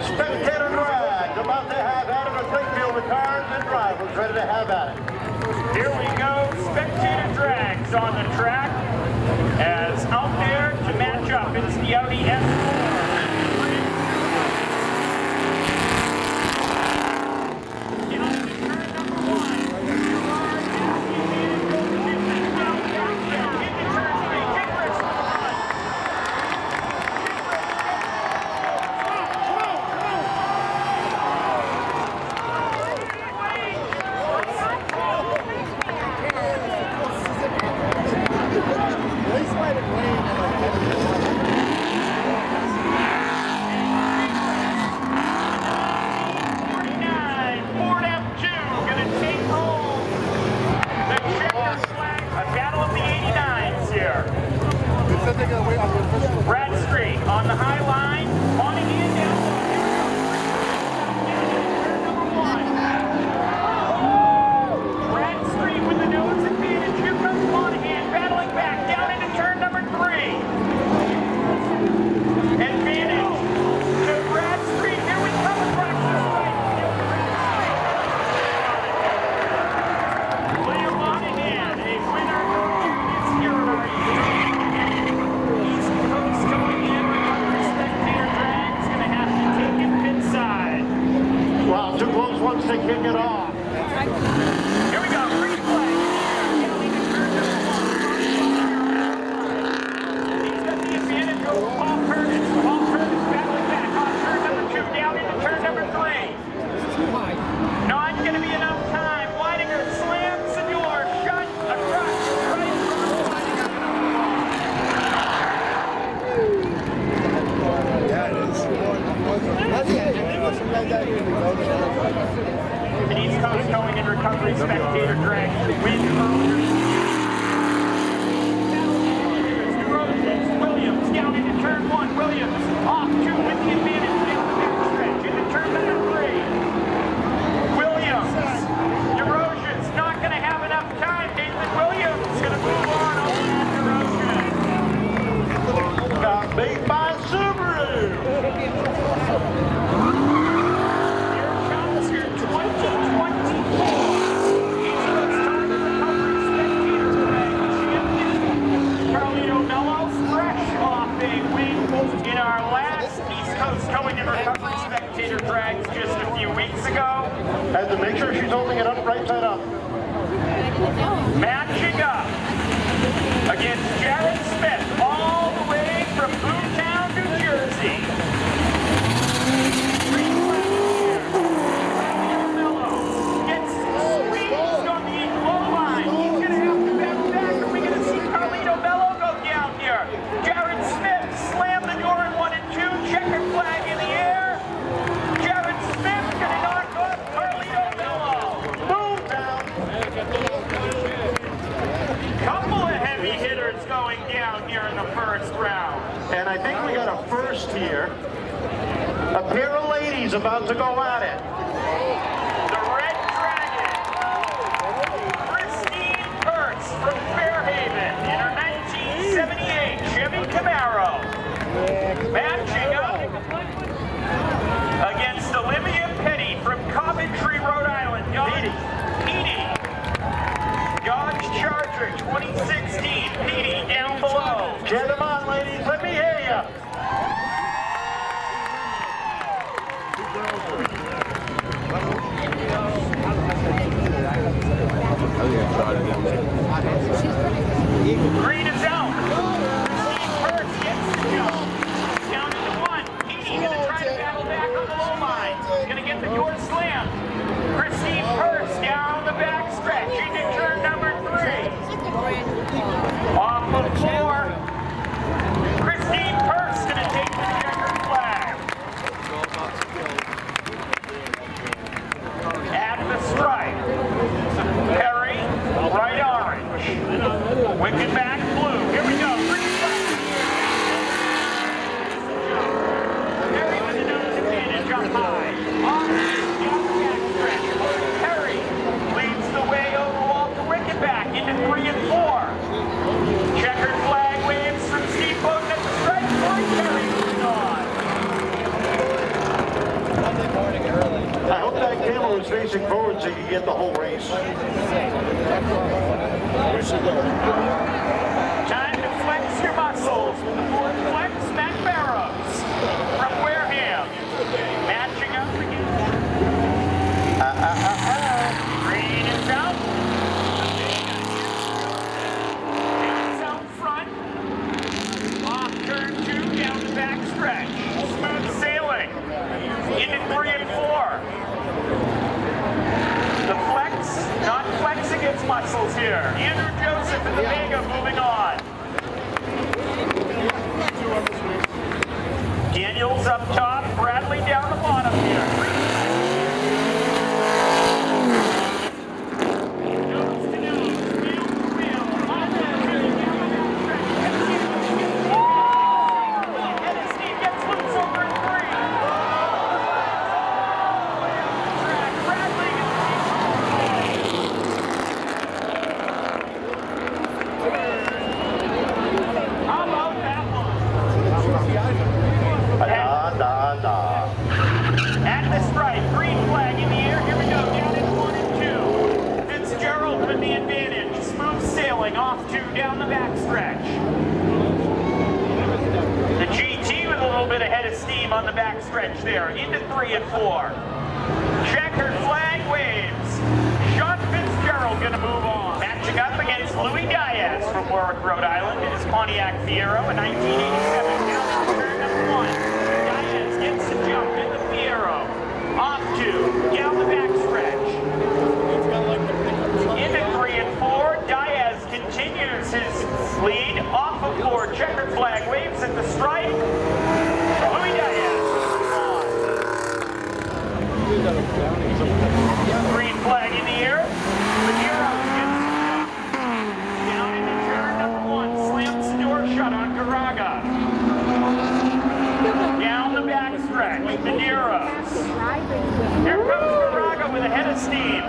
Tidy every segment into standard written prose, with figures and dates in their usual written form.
Spectator drag, about to have at it, a great deal of cars and drivers ready to have at it. Here we go, Spectator drags on the track as out there to match up. It's the Audi S4. On the high line, on and in down. Bradstreet with the nose advantage. Here comes Monahan battling back down into turn number 3. Advantage to Bradstreet. Here we come across the line. William Monahan, a winner is here. East Coast going in. Wow, two close ones to kick it off. Here we go, green flag. He's got the advantage over Paul Curtis. Paul Curtis battling back on turn number 2, down into turn number 3. Not going to be enough time. Weidinger slams the door shut across the right. The East Coast going in recovery, Spectator drag to win. Williams down into turn 1. Williams off 2 with the advantage down the backstretch into turn number 3. Williams, Erosion's not going to have enough time. Nathan Williams going to move on over Erosion. Got beat by Subaru. In our last East Coast going in recovery Spectator drags just a few weeks ago. Had to make sure she's holding it up right side up. Matching up against Jarod Smith all the way from Boomtown, New Jersey. Gets squeezed on the low line. He's going to have to back. Are we going to see Carlito Mello go down here? Jarod Smith slammed the door in 1 and 2. Checker flag in the air. Jarod Smith going to knock off Carlito Mello. Boom down. Couple of heavy hitters going down here in the first round. And I think we got a first here. A pair of ladies about to go at it. The Red Dragon. Christine Kurtz from Fairhaven in her 1978 Chevy Camaro. Matching up against Olivia Petty from Coventry, Rhode Island. Petey. Dodge Charger 2016. Petey down below. Get them on, ladies. Let me hear you. Green is out. Christine Kurtz gets the jump. Down into 1. Petey going to try to battle back on the low line. Going to get the door slammed. Christine Kurtz down the back stretch into turn number 3. Off of 4. Christine Kurtz going to take the checkered flag. At the stripe. Perry, right orange. Wicked back blue. Here we go. Green flag. Perry with the nose advantage up high. Off down the back stretch. Perry leads the way over Walter Wicked back into 3 and 4. Checkered flag. facing forward so you can get the whole race. Time to flex your muscles with the Ford Flex Mac Barrows from Wareham. Matching up again. Green is out. It's out front. Off turn 2 down the back stretch. Smooth sailing. Into 3 and 4. The flex, not flexing its muscles here. Andrew Joseph and the Vega moving on. Daniels up top, Bradley down the bottom here. Nose to nose, wheel to wheel, on the wheel, down the back stretch. And Steve gets loose over in 3. Bradley how about that one? At the stripe, green flag in the air. Here we go, down in 1 and 2. Fitzgerald with the advantage. Smooth sailing, off 2 down the back stretch. The GT with a little bit ahead of steam on the back stretch there. Into 3 and 4. Checkered flag waves. Sean Fitzgerald going to move on. Matching up against Louis Diaz from Warwick, Rhode Island in his Pontiac Fiero in 1987. Down to turn number 1. Diaz gets the jump in the Fiero. Off 2, down the back stretch. Into 3 and 4. Diaz continues his lead. Off of 4. Checkered flag waves at the stripe. Louis Diaz on. Green flag in the air. Manero gets down into turn number 1. Slams the door shut on Garaga. Down the back stretch. Maneros. Here comes Garaga with a head of steam.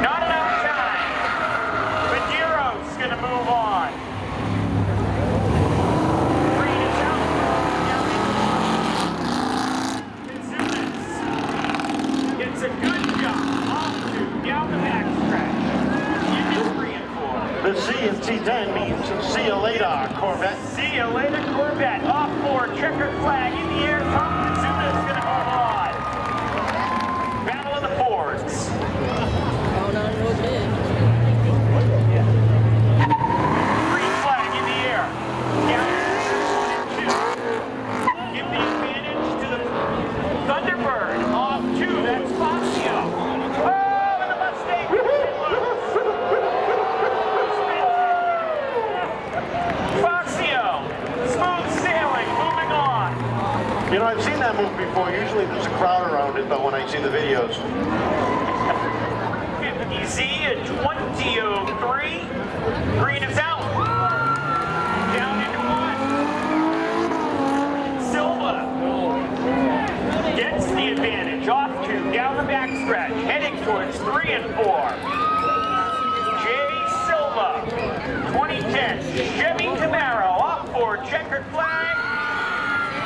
Not enough time. Maneros going to move on. Green is out. Kazunas gets a good jump. Off 2, down the back stretch. Into 3 and 4. The C in T10 means see you later, Corvette. See you later, Corvette. Off 4, checkered flag in the air. Tom Kazunas is going to move on. Battle of the Fords. Green flag in the air. Down to 1 and 2. Give the advantage to the Thunderbird. Off 2, that's Fazio. Oh, and the Mustang gets loose. Fazio, smooth sailing, moving on. You know, I've seen that move before. Usually there's a crowd around it, though, when I see the videos. 50Z at 20:03. Green is out. Down into 1. Silva gets the advantage. Off 2, down the back stretch. Heading towards 3 and 4. Jay Silva, 2010 Chevy Camaro. Off 4, checkered flag.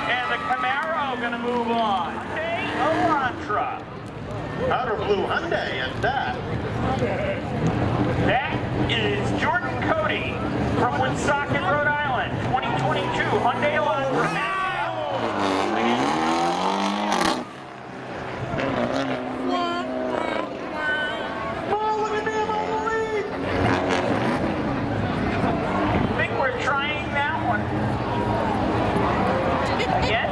And the Camaro going to move on. Hey, Elantra. Powder blue Hyundai at that. That is Jordan Cody from Woonsocket, Rhode Island. 2022 Hyundai Elantra. Oh, look at them on the lead. I think we're trying that one. Again?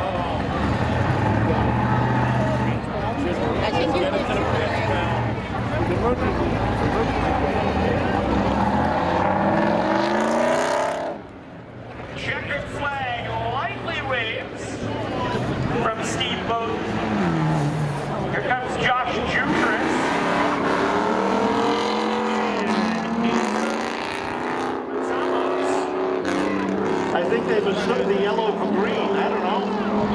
Checkered flag lightly waves from Steve Bowden. Here comes Josh Jutras. I think they mistook the yellow for green. I don't know.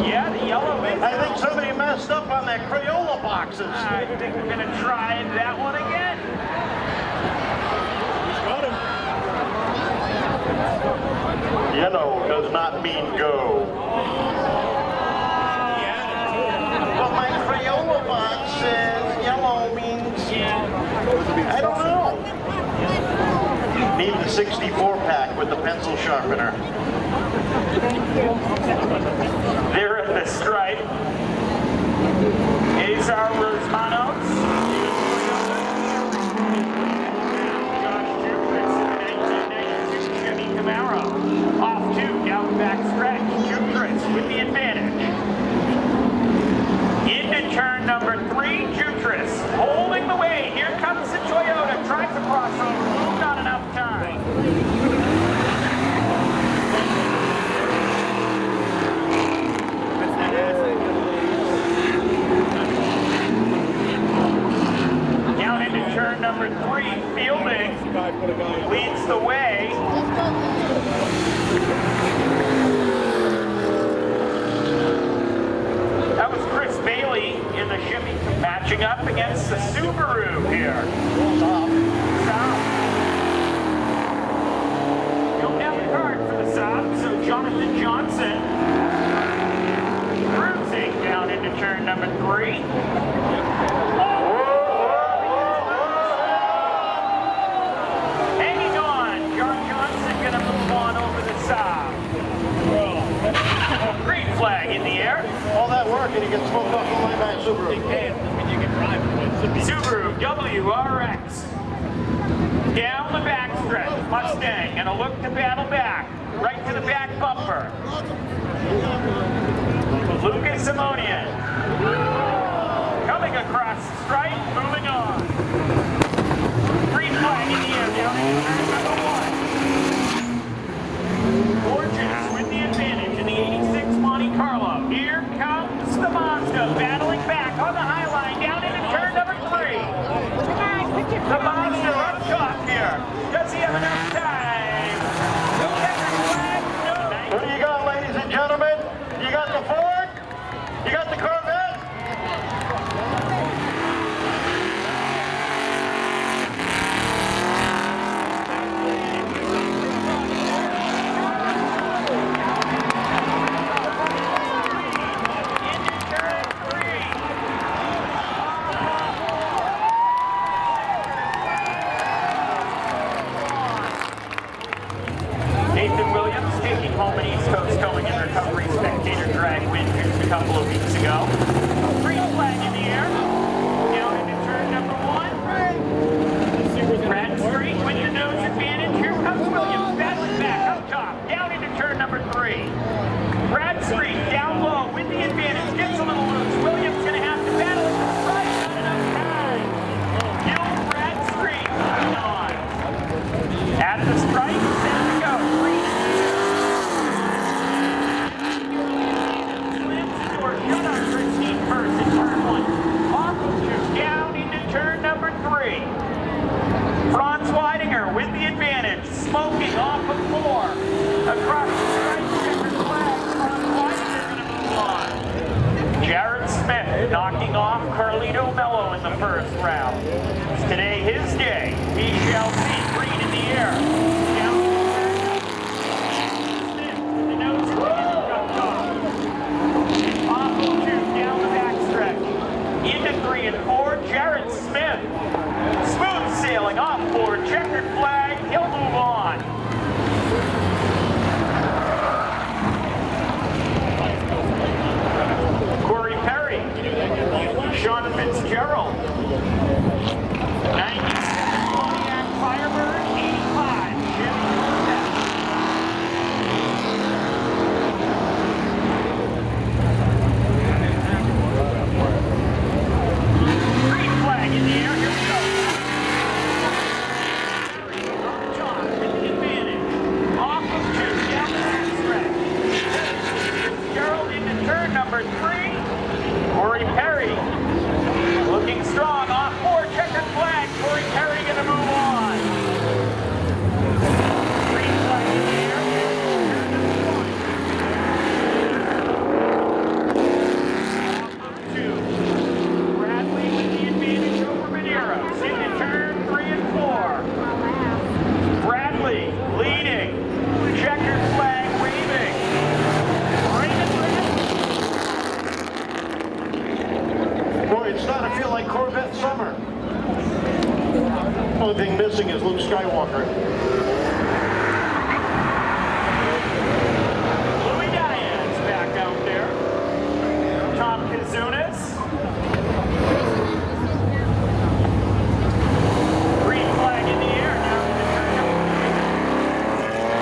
Yeah, the yellow is. I think somebody messed up on that Crayola boxes. I think we're going to try that one again. Yellow does not mean go. But my Crayola box says yellow means Need the 64 pack with the pencil sharpener. There at the stripe is our Rosmanos. Josh Jupris in the 1992 Chevy Camaro. Off two, down the back stretch. Jupris with the advantage. Into turn number 3, Jutris holding the way. Here comes the Toyota. Tries to cross over. Not enough time. Down into turn number 3, Fielding leads the way. That was Chris Bailey in the Chevy matching up against the Subaru here. Don't have a card for the Saab, so Jon Johnson cruising down into turn number 3. Hanging on, Jon Johnson gonna move on over the Saab. Green flag in the air. All that work and he gets smoked off the line by a Subaru. Subaru WRX. Down the back stretch, Mustang, and a look to battle back. Right to the back bumper. Lucas Simonian. Coming across the stripe, moving on. Green flag in the air, down in turn number 1. Gorgeous with the advantage in the 86 Monte Carlo. Here comes the Mazda battling back on the high line down into turn number 3. The Mazda up top here. Does he have enough time? What do you got, ladies and gentlemen? You got the Ford? You got the Corvette? Nathan Williams taking home an East Coast Towing and Recovery Spectator drag win just a couple of weeks ago. Green flag in the air. Down into turn number 1. Bradstreet with the nose advantage. Here comes Williams battling back up top. Down into turn number 3. Bradstreet down low with the advantage. Gets a little loose. Williams going to have to battle at the stripe. Not enough time. Gil Bradstreet moving on. At the stripe, set to go. Green. Slams the door shut on Christine Purse in turn 1. Off of 2, down into turn number 3. Franz Weidinger with the advantage, smoking off of 4. Across the stripe, checkered flag. Franz Weidinger going to move on. Jarod Smith knocking off Carlito Mello in the first round. It's today his day. We shall see. Green in the air. Down to Smith with the nose advantage up top. Off of 2, down the backstretch. Into 3 and 4, Jarod Smith. Smooth sailing off 4, checkered flag. He'll move on. Corey Perry. Sean Fitzgerald. 96 Pontiac Firebird, 85 Chevy Corvette. Green flag in the air, here we go. On top with the advantage. Off of 2, down the backstretch. Fitzgerald into turn number 3. Corey Perry looking strong off 4, checkered flag. Corey Perry going to move on. Green flag in the air. Off of 2. Bradley with the advantage over Medeiros. Into turn 3 and 4. Bradley leading. Checkered flag waving. Boy, it's starting to feel like Corvette summer. only thing missing is Luke Skywalker. Louis Diaz back out there. Tom Kazunas. Green flag in the air now.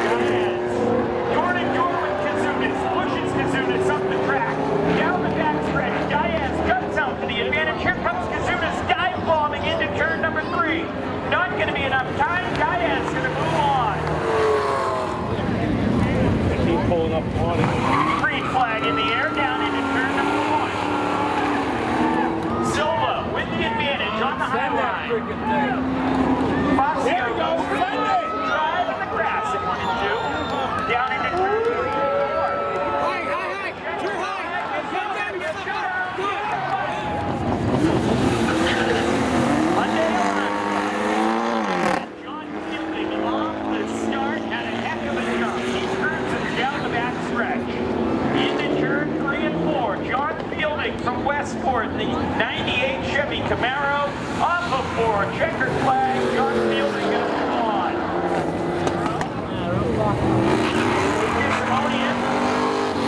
Diaz. Door to door with Kazunas. Pushes Kazunas up the track. Down the backstretch. Diaz cuts out for the advantage. Here comes Kazunas dive bombing into turn number 3. Not going to be enough time. Diaz going to move on. They keep pulling up on it. Green flag in the air down into turn number 1. Silva with the advantage on the high line. Here we go. Drive on the grass at 1 and 2. Down into turn 3 and 4. Too high. Monday on. Jon Johnson off the start had a heck of a jump. He cruises down the back stretch. Into turn 3 and 4. John Fielding from Westport, the 98 Chevy Camaro. Off of 4. Checkered flag. John Fielding going to move on. Simonian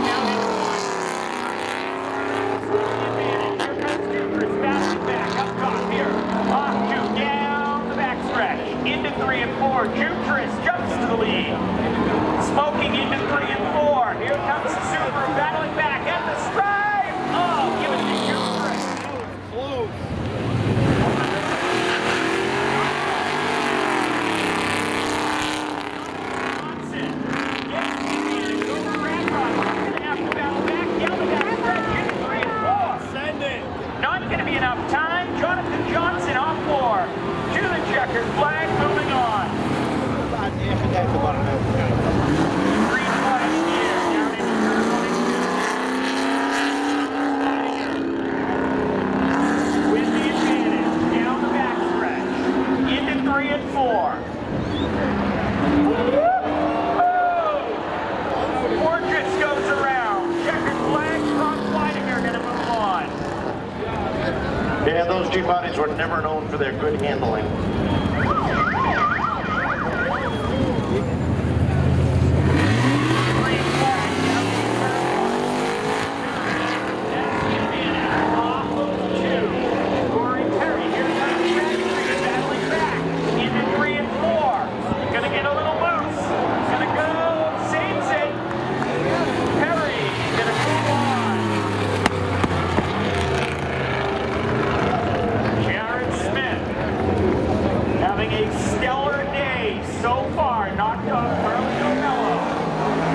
down into 1. Back up top here. Off 2, down the backstretch. Into 3 and 4. Jutris jumps to the lead. Smoking into 3 and 4. Here comes the Subaru battling back at the stripe. Oh, give it to Jutris. Johnson gets the advantage over Radcroft. He's going to have to battle back down the backstretch into 3 and 4. Send it. Not going to be enough time. Jonathan Johnson off 4 to the checkered flag, moving on. Green flag in the air, down into turn 1 and 2. With the advantage, down the backstretch, into 3 and 4. Fortress goes around. Checkered flag, Ron Fleidinger going to move on. Yeah, those G bodies were never known for their good handling. Green flag down to turn 1. That's the advantage. Off of 2. Corey Perry, here comes Red 3, battling back. Into 3 and 4. Gonna get a little loose. Gonna go, saves it. Perry gonna move on. Jarod Smith having a stellar day so far. Knocked off Carlos Mello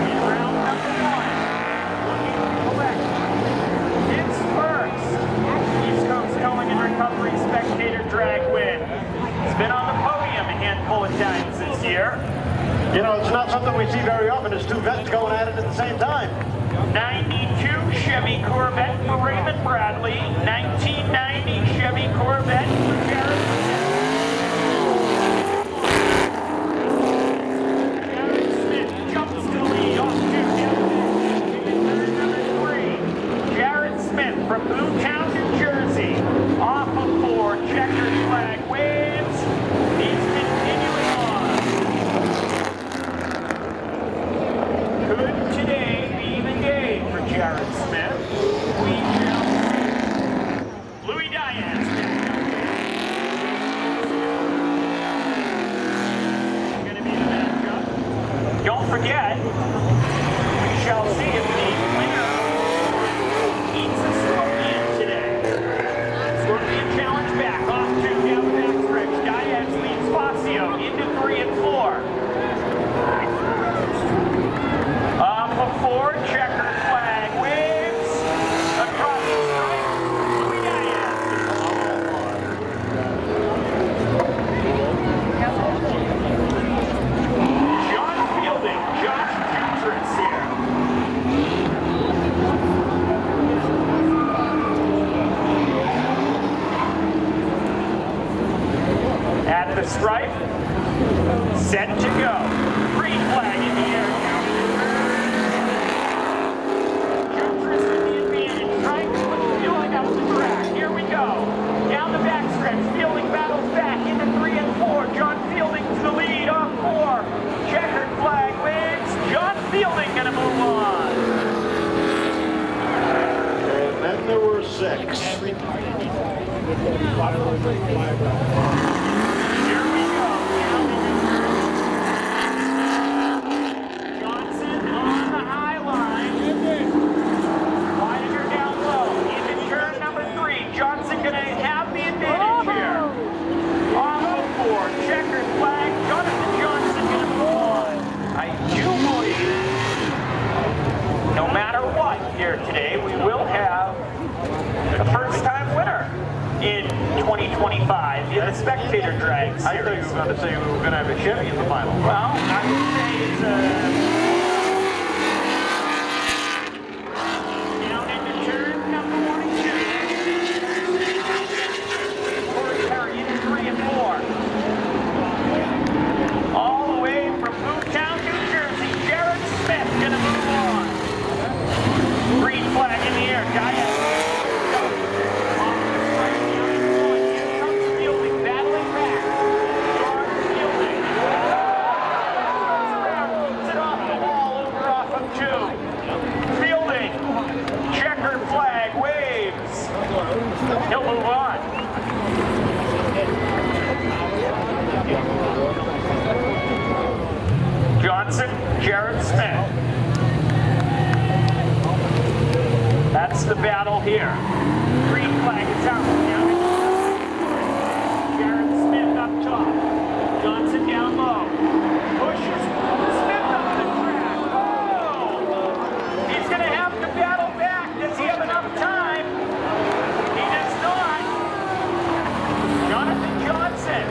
in round number 1. Looking to collect his first East Coast Towing and Recovery Spectator drag win. He's been on the podium a handful of times this year. You know, it's not something we see very often. It's two vets going at it at the same time. 92 Chevy Corvette for Raymond Bradley. 1990 Chevy Corvette for Jarod Smith. Jumps to the lead off 2 down turn number 3. Jarod Smith from Boomtown, New Jersey. Off of 4. Checkered flag waves. He's continuing on. Could today be the day for Jarod Smith? We shall see. Louis Diaz back out there. Going to be the matchup. Don't forget, we shall see if the winner eats a scorpion today. Scorpion challenge back off 2 down the backstretch. Diaz leads Fazio into 3 and 4. Off of 4, checkered flag waves across the stripe. Louis Diaz. John Fielding, Josh Jutris here. At the stripe, set to go. Green flag in the air. Jutris with the advantage, trying to push Fielding up the track. Here we go. Down the backstretch, Fielding battles back into 3 and 4. Thanks. Here we go. Johnson on the high line. Weidinger down low. Into turn number 3. Johnson going to have the advantage here. On 04. Checkered flag. Jonathan Johnson going to move on. I do believe, no matter what here today, we will have a first-time winner in 2025 in the Spectator Drag Series. I thought you were going to say we were going to have a Chevy in the final. Well, I would say it's down into turn number 1 and 2. Into 3 and 4. All the way from Boomtown, New Jersey, Jarod Smith gonna move on. Green flag in the air. Diane. Fielding, battling back. Jarod Fielding. Moves it off the wall, over off of 2. Fielding. Checkered flag, waves. He'll move on. Johnson, Jarod Smith. That's the battle here. Green flag is out. Jarod Smith up top. Johnson down low. Pushes Smith up the track. Oh! He's going to have to battle back. Does he have enough time? He does not. Jonathan Johnson.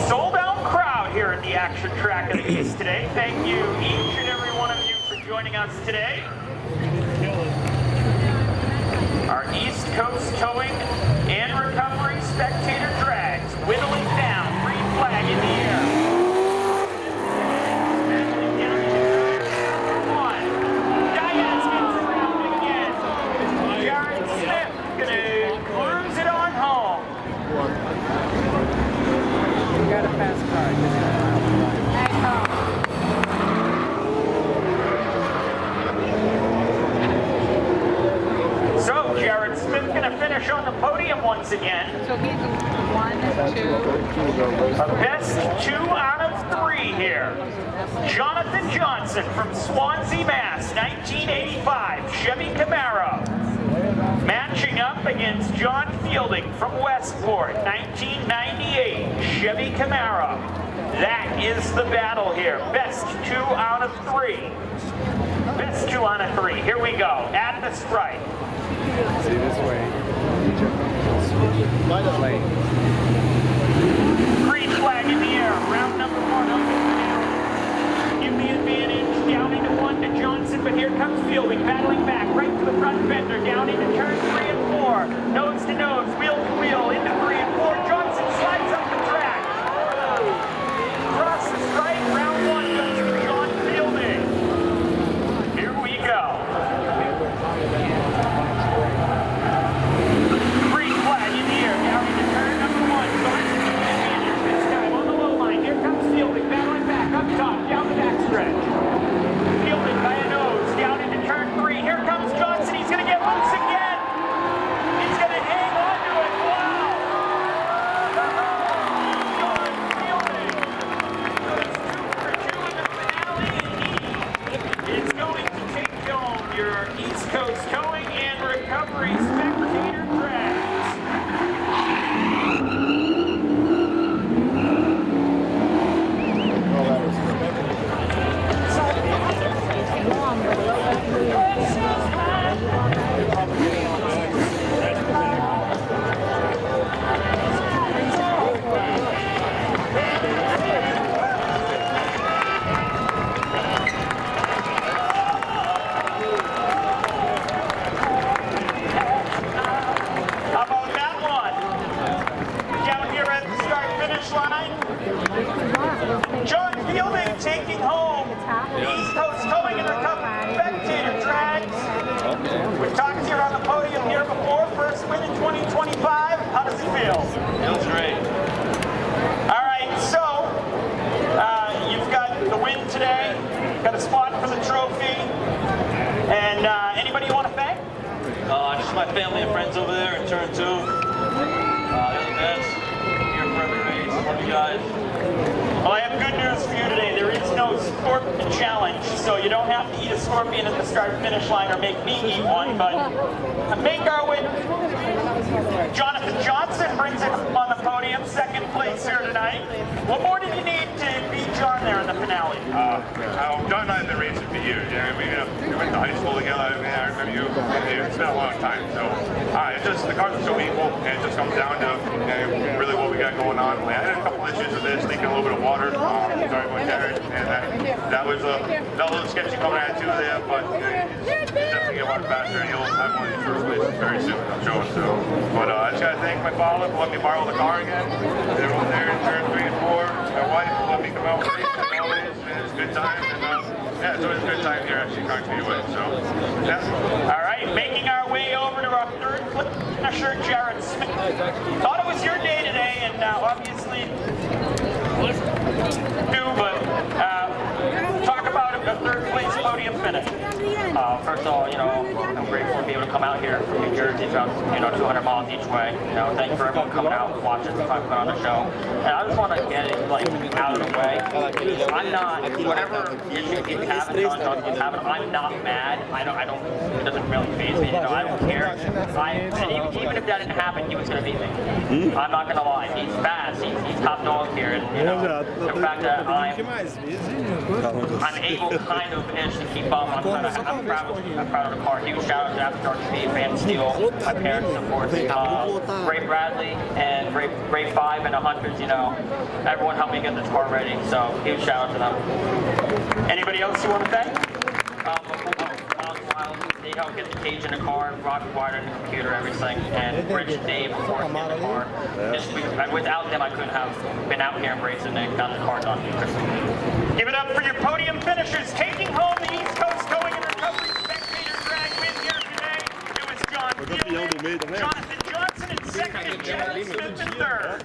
Sold out crowd here at the Action Track of the East today. Thank you, each and every one of you, for joining us today. Our East Coast Towing and Recovery Spectator Drags whittling down. Green flag in the air. Down to turn 1. Diaz gets around again. Jarod Smith gonna cruise it on home. You got a fast car. So Jarod Smith gonna finish on the podium once again. So he's 1, 2. A best 2 out of 3 here. Jonathan Johnson from Swansea, Mass, 1985 Chevy Camaro. Matching up against John Fielding from Westport, 1998 Chevy Camaro. That is the battle here. Best 2 out of 3. Best 2 out of 3. Here we go. At the stripe. See this way. Lane. Green flag in the air. Round number 1 up in the air. Give the advantage down into 1 to Johnson, but here comes Fielding, battling back right to the front fender, down into turn 3 and 4. Nose to nose, wheel to wheel, into 3 and 4. Johnson slides up the track. Across the stripe, round 1 goes to John Fielding. Here we go. Green flag in the air, down into turn number 1. Johnson with the advantage this time on the low line. Here comes Fielding, battling back up top, down the backstretch. Fielding by a nose, down into turn 3. Here comes Johnson. He's going to get loose again. He's going to hang on to it. Wow. John Fielding. It's 2 for 2 in the finale, and he is going to take home your East Coast Towing and Recovery Spectator Drags. How about that one? Down here at the start-finish line. Jon Fielding taking home the East Coast Towing and Recovery Spectator Drags. We've talked here on the podium here before. First win in 2025. How does it feel? Feels great. All right, so you've got the win today. Got a spot for the trophy. And anybody you want to thank? my family and friends over there in turn 2. They're the best. Here for every race. Love you guys. Well, I have good news for you today. There is no scorpion challenge, so you don't have to eat a scorpion at the start-finish line or make me eat one, but make our way. Jonathan Johnson brings it on the podium, second place here tonight. What more did you need to beat John there in the finale? John and I have been racing for years. Yeah, we went to high school together. I remember you. It's been a long time. So it's just the cars are so equal, and it just comes down to really what we got going on. I had a couple issues with this, leaking a little bit of water. Sorry about Jarod, and that was a little sketchy coming at you there, but definitely get one faster, and you'll have one of these first places very soon, I'm sure. So, but I just gotta thank my father for letting me borrow the car again. Everyone there in turn 3 and 4. My wife let me come out with me as always, and it's a good time. And yeah, it's always a good time here at Seekonk Speedway. So, yeah. All right, making our way over to our third finisher, Jarod Smith. Thought it was your day today, and obviously, but talk about a third place podium finish. First of all, I'm grateful to be able to come out here from New Jersey, about 200 miles each way. Thank you for everyone coming out, watching us talk about on the show. And I just want to get it out of the way. I'm not whatever issue you have, Jon Johnson is having. I'm not mad. I don't. It doesn't really faze me. I don't care. And even if that didn't happen, he was going to beat me. I'm not going to lie. He's fast. He's top dog here. And the fact that I'm able kind of to keep up. I'm proud of the car. Huge shout out to After Dark Speed, Van Steel, my parents, of course, Ray Bradley and Ray 5 and 100s. Everyone helped me get this car ready. So huge shout out to them. Anybody else you want to thank? They helped get the cage in the car, Rock wired in the computer, everything, and Rich and Dave, of course, in the car. Without them, I couldn't have been out here embracing and got the car done. Give it up for your podium finishers, taking home the East Coast Going and Recovery Spectator drag win here today. It was Jon Johnson in second and Jarod Smith in third.